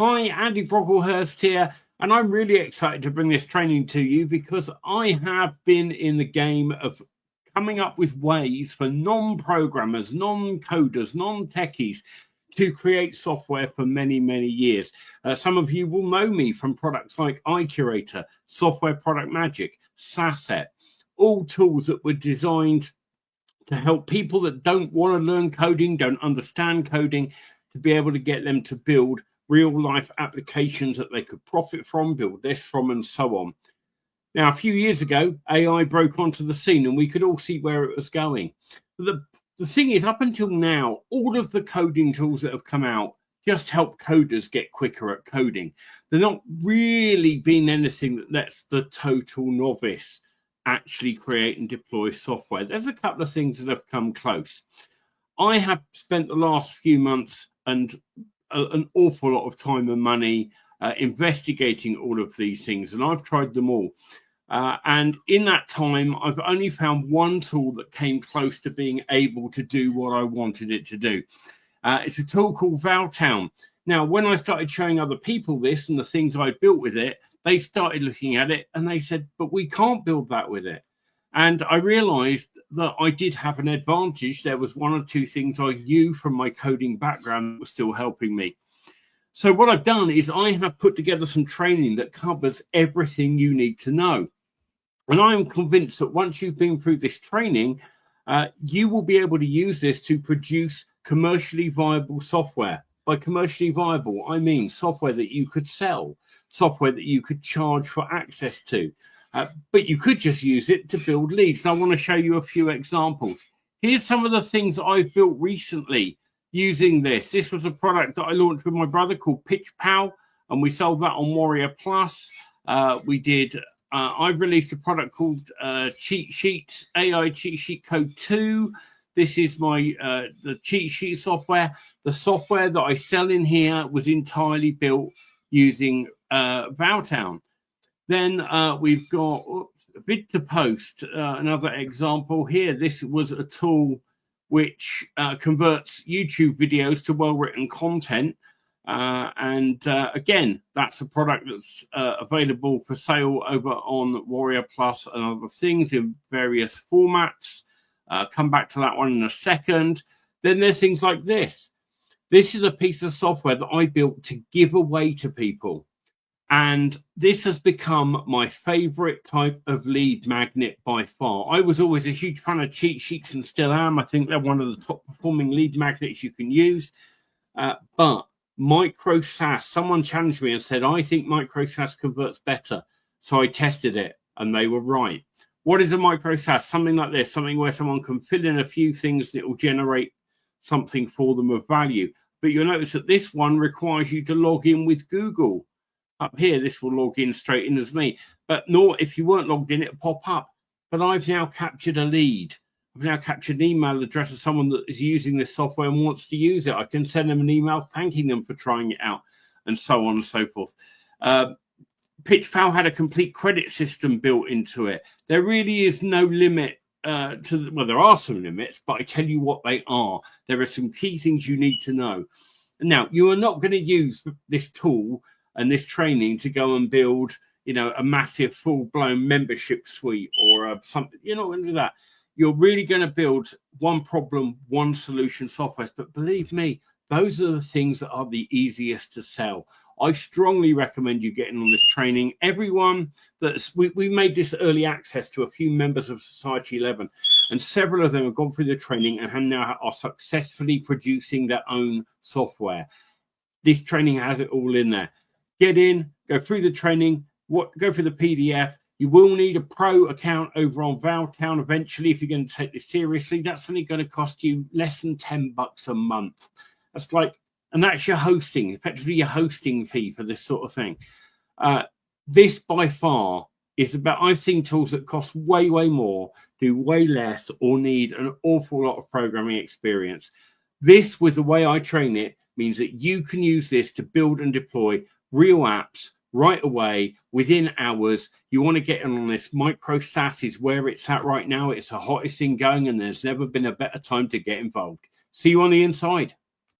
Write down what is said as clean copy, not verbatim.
Hi, Andie Brocklehurst here, and I'm really excited to bring this training to you because I have been in the game of coming up with ways for non-programmers, non-coders, non-techies to create software for many, many years. Some of you will know me from products like iCurator, Software Product Magic, SASET, all tools that were designed to help people that don't want to learn coding, don't understand coding, to be able to get them to build real life applications that they could profit from, build this from, and so on. Now, a few years ago, AI broke onto the scene and we could all see where it was going. The thing is, up until now, all of the coding tools that have come out just help coders get quicker at coding. They're not really been anything that lets the total novice actually create and deploy software. There's a couple of things that have come close. I have spent the last few months and an awful lot of time and money investigating all of these things, and I've tried them all. And in that time, I've only found one tool that came close to being able to do what I wanted it to do. It's a tool called Valtown. Now, when I started showing other people this and the things I built with it, they started looking at it and they said, but we can't build that with it. And I realized that I did have an advantage. There was one or two things I knew from my coding background that was still helping me. So what I've done is I have put together some training that covers everything you need to know. And I am convinced that once you've been through this training, you will be able to use this to produce commercially viable software. By commercially viable, I mean software that you could sell, software that you could charge for access to. But you could just use it to build leads. And I want to show you a few examples. Here's some of the things I've built recently using this. This was a product that I launched with my brother called PitchPal, and we sold that on Warrior Plus. I've released a product called Cheat Sheets, AI Cheat Sheet Code 2. This is my the cheat sheet software. The software that I sell in here was entirely built using Valtown. Then we've got a bit to post, another example here. This was a tool which converts YouTube videos to well-written content. Again, that's a product that's available for sale over on Warrior Plus and other things in various formats. Come back to that one in a second. Then there's things like this. This is a piece of software that I built to give away to people. And this has become my favorite type of lead magnet by far. I was always a huge fan of cheat sheets and still am. I think they're one of the top performing lead magnets you can use. But micro SaaS, someone challenged me and said, I think micro SaaS converts better. So I tested it and they were right. What is a micro SaaS? Something like this, something where someone can fill in a few things that will generate something for them of value. But you'll notice that this one requires you to log in with Google. Up here, this will log in straight in as me. But if you weren't logged in, it'll pop up. But I've now captured a lead. I've now captured an email address of someone that is using this software and wants to use it. I can send them an email thanking them for trying it out, and so on and so forth. PitchPal had a complete credit system built into it. There really is no limit well, there are some limits, but I tell you what they are. There are some key things you need to know. Now, you are not going to use this tool and this training to go and build, a massive full-blown membership suite or something. You're not going to do that. You're really going to build one problem, one solution software. But believe me, those are the things that are the easiest to sell. I strongly recommend you getting on this training. Everyone we made this early access to a few members of Society 11, and several of them have gone through the training and now are successfully producing their own software. This training has it all in there. Get in, go through the training, go through the PDF. You will need a pro account over on Valtown eventually if you're going to take this seriously. That's only going to cost you less than $10 a month. And that's your hosting, effectively your hosting fee for this sort of thing. This by far is I've seen tools that cost way, way more, do way less, or need an awful lot of programming experience. This, with the way I train it, means that you can use this to build and deploy real apps right away within hours. You want to get in on this. Micro SaaS is where it's at right now. It's the hottest thing going, and there's never been a better time to get involved. See you on the inside.